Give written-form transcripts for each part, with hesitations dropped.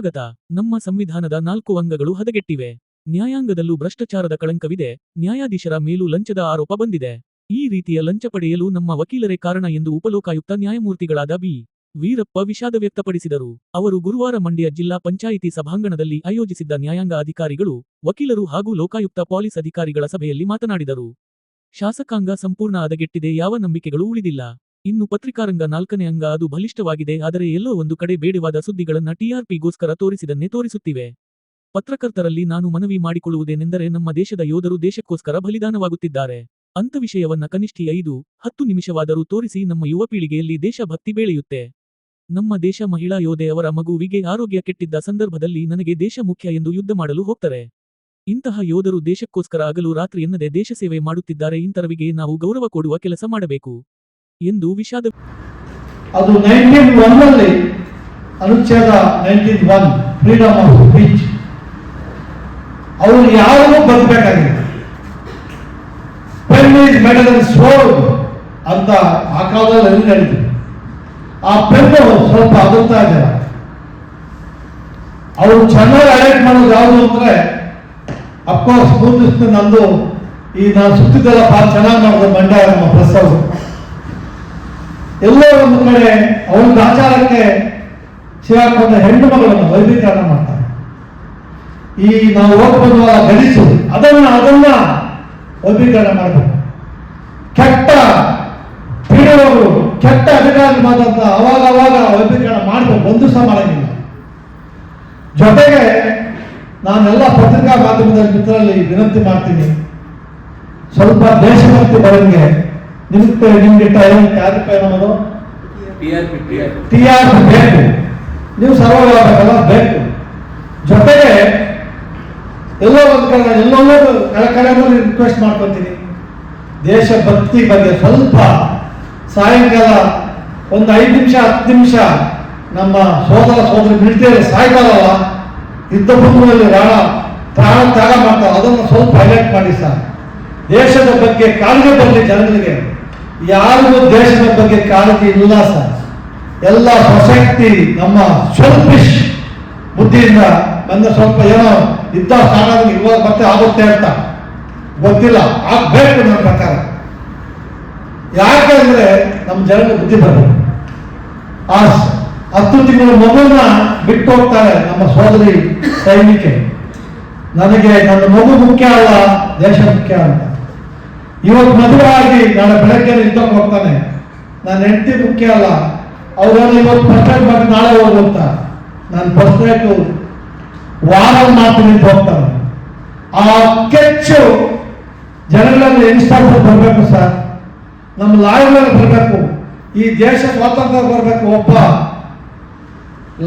ಸ್ವಾಗತ. ನಮ್ಮ ಸಂವಿಧಾನದ 4 ಅಂಗಗಳು ಹದಗೆಟ್ಟಿವೆ. ನ್ಯಾಯಾಂಗದಲ್ಲೂ ಭ್ರಷ್ಟಾಚಾರದ ಕಳಂಕವಿದೆ. ನ್ಯಾಯಾಧೀಶರ ಮೇಲೂ ಲಂಚದ ಆರೋಪ ಬಂದಿದೆ. ಈ ರೀತಿಯ ಲಂಚ ಪಡೆಯಲು ನಮ್ಮ ವಕೀಲರೇ ಕಾರಣ ಎಂದು ಉಪಲೋಕಾಯುಕ್ತ ನ್ಯಾಯಮೂರ್ತಿಗಳಾದ ಬಿ. ವೀರಪ್ಪ ವಿಷಾದ ವ್ಯಕ್ತಪಡಿಸಿದರು. ಅವರು ಗುರುವಾರ ಮಂಡ್ಯ ಜಿಲ್ಲಾ ಪಂಚಾಯಿತಿ ಸಭಾಂಗಣದಲ್ಲಿ ಆಯೋಜಿಸಿದ್ದ ನ್ಯಾಯಾಂಗ ಅಧಿಕಾರಿಗಳು, ವಕೀಲರು ಹಾಗೂ ಲೋಕಾಯುಕ್ತ ಪೊಲೀಸ್ ಅಧಿಕಾರಿಗಳ ಸಭೆಯಲ್ಲಿ ಮಾತನಾಡಿದರು. ಶಾಸಕಾಂಗ ಸಂಪೂರ್ಣ ಹದಗೆಟ್ಟಿದೆ, ಯಾವ ನಂಬಿಕೆಗಳು ಉಳಿದಿಲ್ಲ. ಇನ್ನು ಪತ್ರಿಕಾರಂಗ 4ನೇ ಅಂಗ, ಅದು ಬಲಿಷ್ಠವಾಗಿದೆ. ಆದರೆ ಎಲ್ಲೋ ಒಂದು ಕಡೆ ಬೇಡವಾದ ಸುದ್ದಿಗಳನ್ನ ಟಿಆರ್ಪಿಗೋಸ್ಕರ ತೋರಿಸಿದನ್ನೇ ತೋರಿಸುತ್ತಿವೆ. ಪತ್ರಕರ್ತರಲ್ಲಿ ನಾನು ಮನವಿ ಮಾಡಿಕೊಳ್ಳುವುದೇನೆಂದರೆ, ನಮ್ಮ ದೇಶದ ಯೋಧರು ದೇಶಕ್ಕೋಸ್ಕರ ಬಲಿದಾನವಾಗುತ್ತಿದ್ದಾರೆ. ಅಂಥ ವಿಷಯವನ್ನ ಕನಿಷ್ಠ 5-10 ನಿಮಿಷವಾದರೂ ತೋರಿಸಿ ನಮ್ಮ ಯುವ ಪೀಳಿಗೆಯಲ್ಲಿ ದೇಶಭಕ್ತಿ ಬೆಳೆಯುತ್ತೆ. ನಮ್ಮ ದೇಶ ಮಹಿಳಾ ಯೋಧೆಯವರ ಮಗುವಿಗೆ ಆರೋಗ್ಯ ಕೆಟ್ಟಿದ್ದ ಸಂದರ್ಭದಲ್ಲಿ ನನಗೆ ದೇಶ ಮುಖ್ಯ ಎಂದು ಯುದ್ಧ ಮಾಡಲು ಹೋಗ್ತಾರೆ. ಇಂತಹ ಯೋಧರು ದೇಶಕ್ಕೋಸ್ಕರ ಹಗಲು ರಾತ್ರಿ ಎನ್ನದೆ ದೇಶ ಸೇವೆ ಮಾಡುತ್ತಿದ್ದಾರೆ. ಇಂಥವರಿಗೆ ನಾವು ಗೌರವ ಕೊಡುವ ಕೆಲಸ ಮಾಡಬೇಕು ಎಂದು ವಿಷಾದ. ಅದು 1901 ಅನುಚ್ಛೇದ 1901 ಫ್ರೀಡಮ್ ಆಫ್ ಸ್ಪೀಚ್. ಅವರು ಯಾರಿಗೂ ಬದುಕಬೇಕಾಗಿದೆ. Pen is better than sword ಅಂತ ಆ ಕಾಲದಲ್ಲಿ ಹೇಳಿದ್ರು. ಆ ಪೆನ್ನು ಸ್ವಲ್ಪ ಅದುತ್ತಾ ಇದ್ದಾರೆ. ಅವರು ಚೆನ್ನಾಗಿ ಹೈಲೈಟ್ ಮಾಡೋದು ಯಾವುದು ಅಂದ್ರೆ, ಅಫ್ಕೋರ್ಸ್ ಮೂರು ನಂದು ಈ ನಾನು ಸುತ್ತಿದ್ದೆಲ್ಲ ಬಹಳ ಚೆನ್ನಾಗಿ ಮಾಡಿದೆ ಮಂಡ್ಯ ನಮ್ಮ ಪ್ರೆಸ್ ಅವರು. ಎಲ್ಲೋ ಒಂದು ಕಡೆ ಅವರ ಆಚಾರಕ್ಕೆ ಸಿಗಾಕೊಂಡ ಹೆಣ್ಣು ಮಗಳನ್ನು ವೈಭೀಕರಣ ಮಾಡ್ತಾರೆ. ಈ ನಾವು ಹೋಗ್ಬಂದುವ ಗಡಿಸು ಅದನ್ನ ವೈಭೀಕರಣ ಮಾಡಬೇಕು. ಕೆಟ್ಟ ಪೀಡುವವರು, ಕೆಟ್ಟ ಅಧಿಕಾರಿ ಮಾತಾಡ್ತಾ ಅವಾಗ ವೈಭೀಕರಣ ಮಾಡಬೇಕು, ಒಂದು ಸಹ ಮಾಡಂಗಿಲ್ಲ. ಜೊತೆಗೆ ನಾನೆಲ್ಲ ಪತ್ರಿಕಾ ಮಾಧ್ಯಮದಲ್ಲಿ ಮಿತ್ರರಲ್ಲಿ ವಿನಂತಿ ಮಾಡ್ತೀನಿ, ಸ್ವಲ್ಪ ದೇಶಭಕ್ತಿ ಬರಂಗೆ ನಿಮ್ಗೆ ಟೈಮ್ ನಮ್ಮದು ಟಿಆರ್ಪಿ ಬೇಕು. ನೀವು ಸರ್ವವ್ಯಾಪಕಲ್ಲ ಬೇಕು. ಜೊತೆಗೆ ಎಲ್ಲೋ ಒಂದು ಕಡೆ ಎಲ್ಲೋ ರಿಕ್ವೆಸ್ಟ್ ಮಾಡ್ಕೊತೀನಿ, ದೇಶಭಕ್ತಿ ಬಗ್ಗೆ ಸ್ವಲ್ಪ ಸಾಯಂಕಾಲ ಒಂದು 5 ನಿಮಿಷ 10 ನಿಮಿಷ ನಮ್ಮ ಸೋದರಿ ಮಿಲಿಟರಿ ಸಾಯ್ತಾರಲ್ಲ, ಯುದ್ಧ ಭೂಮಿಯಲ್ಲಿ ಪ್ರಾಣ ತ್ಯಾಗ ಮಾಡ್ತಾರೆ, ಅದನ್ನು ಸ್ವಲ್ಪ ಹೈಲೈಟ್ ಮಾಡಿ ಸರ್. ದೇಶದ ಬಗ್ಗೆ ಕಾಳಜಿ ಬರಲಿ ಜನರಿಗೆ. ಯಾರಿಗೂ ದೇಶದ ಬಗ್ಗೆ ಕಾಳಜಿ ಇಲ್ಲ ಸರ್. ಎಲ್ಲ ಸೊಸೈಟಿ ನಮ್ಮ ಸೆಲ್ಫಿಶ್ ಬುದ್ಧಿಯಿಂದ ಬಂದ ಸ್ವಲ್ಪ ಏನೋ ಯುದ್ಧ ಸ್ಟಾರ್ಟ್ ಇವಾಗ ಮತ್ತೆ ಆಗುತ್ತೆ ಅಂತ ಗೊತ್ತಿಲ್ಲ, ಆಗ್ಬೇಕು ನನ್ನ ಪ್ರಕಾರ. ಯಾಕೆಂದ್ರೆ ನಮ್ಮ ಜನರಿಗೆ ಬುದ್ಧಿ ಬರಬೇಕು. ಆ 10 ತಿಂಗಳ ಮಗುವನ್ನ ಬಿಟ್ಟು ಹೋಗ್ತಾರೆ ನಮ್ಮ ಸೋದರಿ ಸೈನಿಕೆ. ನನಗೆ ನನ್ನ ಮಗು ಮುಖ್ಯ ಅಲ್ಲ, ದೇಶ ಮುಖ್ಯ ಅಂತ. ಇವತ್ತು ಮದುವೆ ಆಗಿ ನಾಳೆ ಬೆಳಗ್ಗೆ ಯುದ್ಧಕ್ಕೆ ಹೋಗ್ತಾನೆ, ನನ್ನ ಹೆಂಡತಿ ಮುಖ್ಯ ಅಲ್ಲ. ಅವ್ರನ್ನ ಇವತ್ತು ಪರ್ಸೆಂಟ್ ಮಾಡಿ ನಾಳೆ ಹೋಗುತ್ತ ನಾನು ಪರ್ಸೆಂಟ್ ವಾರ ಮಾತು ನಿಂತು ಹೋಗ್ತಾನೆ. ಆ ಕೆಚ್ಚು ಜನಗಳಲ್ಲಿ ಯಂಗ್ಸ್ಟರ್ಸ್ ಬರಬೇಕು ಸರ್. ನಮ್ಮ ಲಾಯರ್ಗಳು ಬರಬೇಕು. ಈ ದೇಶ ಸ್ವಾತಂತ್ರ್ಯ ಬರಬೇಕು. ಒಬ್ಬ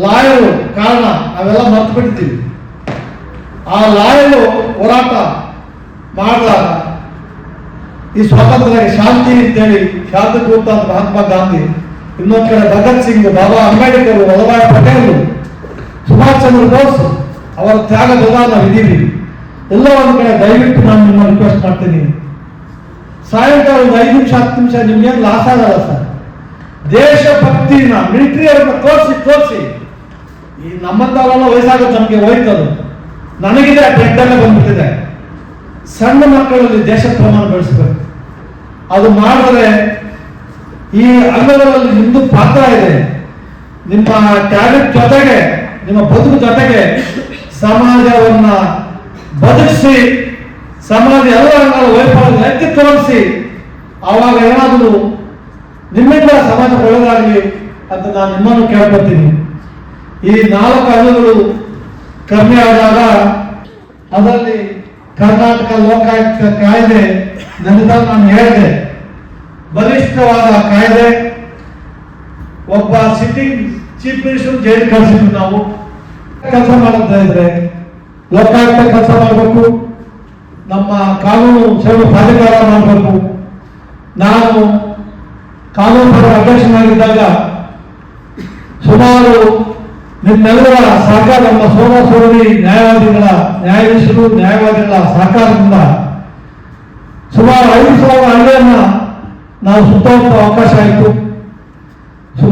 ಲಾಯರು ಕಾರಣ ನಾವೆಲ್ಲ ಮರ್ತು ಬಿಡ್ತೀವಿ. ಆ ಲಾಯರು ಹೋರಾಟ ಮಾಡಿದಾಗ ಈ ಸ್ವಾತಂತ್ರ್ಯ ಶಾಂತಿ ಅಂತೇಳಿ ಶಾಂತಿ ದೂತ ಮಹಾತ್ಮ ಗಾಂಧಿ, ಇನ್ನೊಂದು ಕಡೆ ಭಗತ್ ಸಿಂಗ್, ಬಾಬಾ ಅಂಬೇಡ್ಕರ್, ವಲ್ಲಭಾಯ್ ಪಟೇಲ್, ಸುಭಾಷ್ ಚಂದ್ರ ಬೋಸ್ ಅವರ ತ್ಯಾಗದ ನಾವಿದ್ದೀವಿ. ಎಲ್ಲ ಒಂದು ಕಡೆ ದಯವಿಟ್ಟು ನಾನು ನಿಮ್ಮ ರಿಕ್ವೆಸ್ಟ್ ಮಾಡ್ತೀನಿ, ಸಾಯಂಕಾಲ ಒಂದು 5 ನಿಮಿಷ 10 ನಿಮಿಷ ನಿಮ್ಗೇನು ಲಾಸ್ ಆಗಲ್ಲ ಸರ್. ದೇಶಭಕ್ತಿನ ಮಿಲಿಟರಿ ಅವ್ರನ್ನ ತೋರಿಸಿ ಈ ನಮ್ಮಂತವರೆಲ್ಲ ವಯಸ್ಸಾಗುತ್ತೆ, ನಮಗೆ ಹೋಯ್ತದು. ನನಗಿದೆ ಬ್ಲಡ್ ಎಲ್ಲ ಬಂದ್ಬಿಟ್ಟಿದೆ. ಸಣ್ಣ ಮಕ್ಕಳಲ್ಲಿ ದೇಶ ಪ್ರಮಾಣ ಬೆಳೆಸಬೇಕು. ಅದು ಮಾಡಿದ್ರೆ ಈ ಅಂಗಗಳಲ್ಲಿ ನಿಮ್ದು ಪಾತ್ರ ಇದೆ. ನಿಮ್ಮ ಟ್ಯಾಲೆಂಟ್ ಜೊತೆಗೆ, ನಿಮ್ಮ ಬದುಕು ಜೊತೆಗೆ ಸಮಾಜವನ್ನ ಬದುಕಿಸಿ, ಸಮಾಜ ಎಲ್ಲ ಅಂಗಗಳ ವೈಫಲ್ಯ ಎತ್ತಿ ತೋರಿಸಿ, ಆವಾಗ ಏನಾದರೂ ನಿಮ್ಮಿಂದ ಸಮಾಜ ಒಳ್ಳೆದಾಗಲಿ ಅಂತ ನಾನು ನಿಮ್ಮನ್ನು ಕೇಳ್ಕೊತೀನಿ. ಈ 4 ಅಂಗಗಳು ಕಮ್ಮಿ ಆದಾಗ ಅದರಲ್ಲಿ ಕರ್ನಾಟಕ ಲೋಕಾಯುಕ್ತ ಕಾಯ್ದೆ ನನಗೆ ನಾನು ಹೇಳಿದೆ, ಬಲಿಷ್ಠವಾದ ಕಾಯ್ದೆ. ಒಬ್ಬ ಸಿಟ್ಟಿಂಗ್ ಚೀಫ್ ಮಿನಿಸ್ಟರ್ ಜೈಲು ಕಳಿಸಿದ್ರು. ನಾವು ಕೆಲಸ ಮಾಡ್ತಾ ಇದ್ರೆ ಲೋಕಾಯುಕ್ತ ಕೆಲಸ ಮಾಡಬೇಕು, ನಮ್ಮ ಕಾನೂನು ಸೇವೆ ಪ್ರಾಧಿಕಾರ ಮಾಡಬೇಕು. ನಾನು ಕಾನೂನು ಅಧ್ಯಕ್ಷನಾಗಿದ್ದಾಗ ಸುಮಾರು ನಿಮ್ಮೆಲ್ಲರ ಸಹಕಾರ, ನಮ್ಮ ಸೋದರಿ ನ್ಯಾಯಾಧೀಶರು ನ್ಯಾಯವಾದಿಗಳ ಸಹಕಾರದಿಂದ ಸುಮಾರು 5,000 ಹಳ್ಳಿಯನ್ನ ನಾವು ಸುತ್ತೋಗುವ ಅವಕಾಶ ಆಯಿತು.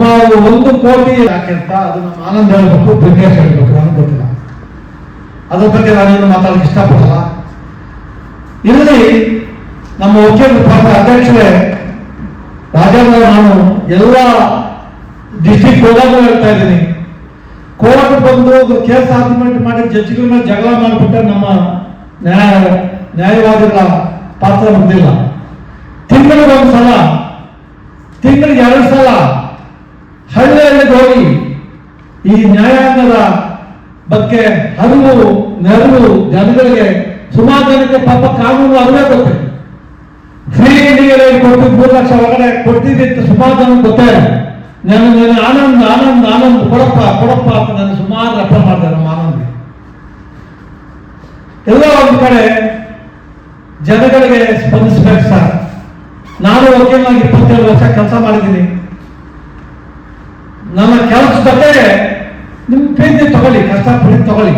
ಸುಮಾರು 1 ಕೋಟಿ ಯಾಕೆ ಅಂತ ಅದು ನಮ್ಮ ಆನಂದ್ ಹೇಳ್ಬೇಕು, ಬ್ರಿಗೇಶ್ ಹೇಳ್ಬೇಕು, ನನಗೆ ಗೊತ್ತಿಲ್ಲ. ಅದ್ರ ಬಗ್ಗೆ ನಾನೇನು ಮಾತಾಡಲಿಕ್ಕೆ ಇಷ್ಟಪಡಲ್ಲ. ಇಲ್ಲಿ ನಮ್ಮ ವಕೀಲರ ಪಾತ್ರ ಅಧ್ಯಕ್ಷರೇ ರಾಜೇಂದ್ರ, ನಾನು ಎಲ್ಲ ಡಿಸ್ಟ್ರಿಕ್ಟ್ ಹೋದಾಗ ಹೇಳ್ತಾ ಇದ್ದೀನಿ, ಕೋರ್ಟ್ ಬಂದು ಕೇಸ್ ಆರ್ಗ್ಯುಮೆಂಟ್ ಮಾಡಿ ಜಡ್ಜ್ಗಳ ಮೇಲೆ ಜಗಳ ಮಾಡಿಬಿಟ್ರೆ ನಮ್ಮ ನ್ಯಾಯವಾದಿಗಳ ಪಾತ್ರ ಮುಗ್ದಿಲ್ಲ. ತಿಂಗಳಿಗೆ 1 ಸಲ, ತಿಂಗಳಿಗೆ 2 ಸಲ ಹಳ್ಳಿಗೆ ಹೋಗಿ ಈ ನ್ಯಾಯಾಂಗದ ಬಗ್ಗೆ ನೆರವು ಜನಗಳಿಗೆ, ಸುಮಾರು ಜನಕ್ಕೆ ಪಾಪ ಕಾನೂನು ಅರಿವೇ ಗೊತ್ತಿಲ್ಲ. ಫ್ರೀ ಇಂಡಿಗೆ ಕೊಟ್ಟು 3 ಲಕ್ಷ ಒಳಗಡೆ ಕೊಡ್ತೀವಿ ಅಂತ ಸುಮಾರು ಜನ ಗೊತ್ತೇ ಇಲ್ಲ. ನಾನು ಆನಂದ್ ಕೊಡಪ್ಪ ಅಂತ ನಾನು ಸುಮಾರು ರೆಫರ್ ಮಾಡಿದೆ ನಮ್ಮ ಆನಂದ್ಗೆ. ಎಲ್ಲ ಒಂದು ಕಡೆ ಜನಗಳಿಗೆ ಸ್ಪಂದಿಸ್ಬೇಕು ಸರ್. ನಾನು ವಕೀಲನಾಗಿ 27 ವರ್ಷ ಕೆಲಸ ಮಾಡಿದ್ದೀನಿ. ನನ್ನ ಕೆಲಸ ಜೊತೆಗೆ ನಿಮ್ಮ ಪ್ರೀತಿ ತಗೊಳ್ಳಿ, ಕಷ್ಟಪಡಿ ತಗೊಳ್ಳಿ,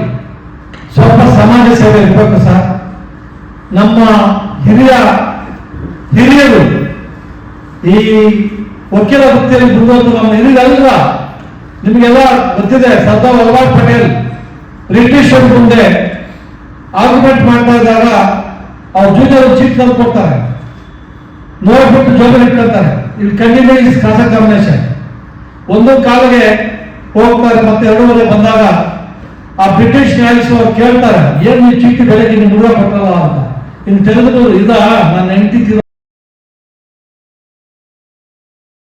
ಸ್ವಲ್ಪ ಸಮಾಜ ಸೇವೆ ಇರಬೇಕು ಸರ್. ನಮ್ಮ ಹಿರಿಯರು ಈ ವಕೀಲ ವೃತ್ತಿಯಲ್ಲಿ ಮುಂದುವರೆದು ನಮ್ಮ ಹಿರಿಯರಲ್ಲ, ನಿಮಗೆಲ್ಲ ಗೊತ್ತಿದೆ. ಸರ್ದಾರ್ ವಲ್ಲಭಾಯ್ ಪಟೇಲ್ ಬ್ರಿಟಿಷ್ ಮುಂದೆ ಆರ್ಗ್ಯುಮೆಂಟ್ ಮಾಡ್ತಾ ಇದ್ದಾಗ ಅವ್ರ ಜೂನಿಯರ್ ಚೀಟ್ ತಂದು ಕೊಡ್ತಾರೆ, ನೋಡ್ಬಿಟ್ಟು ಜೋಬಲ್ಲಿ ಇಟ್ಕೊಳ್ತಾರೆ. ಇಲ್ಲಿ ಕಂಟಿನ್ಯೂ ಇಸ್ ಕ್ರಾಸ್ ಎಕ್ಸಾಮಿನೇಷನ್. ಒಂದೊಂದು ಕಾಲಿಗೆ ಹೋಗ್ತಾರೆ. ಮತ್ತೆ 2 ಬಂದಾಗ ಆ ಬ್ರಿಟಿಷ್ ನ್ಯಾಯಾಧೀಶರು ಕೇಳ್ತಾರೆ, ಏನ್ ನೀವು ಚೀಟಿ ಬೆಲೆಗೆ ಇನ್ನು 100 ಕೊಟ್ಟಲ್ಲ ಅಂತ. ಇನ್ನು ತೆಗೆದು ನನ್ನ ಹೆಂಡತಿ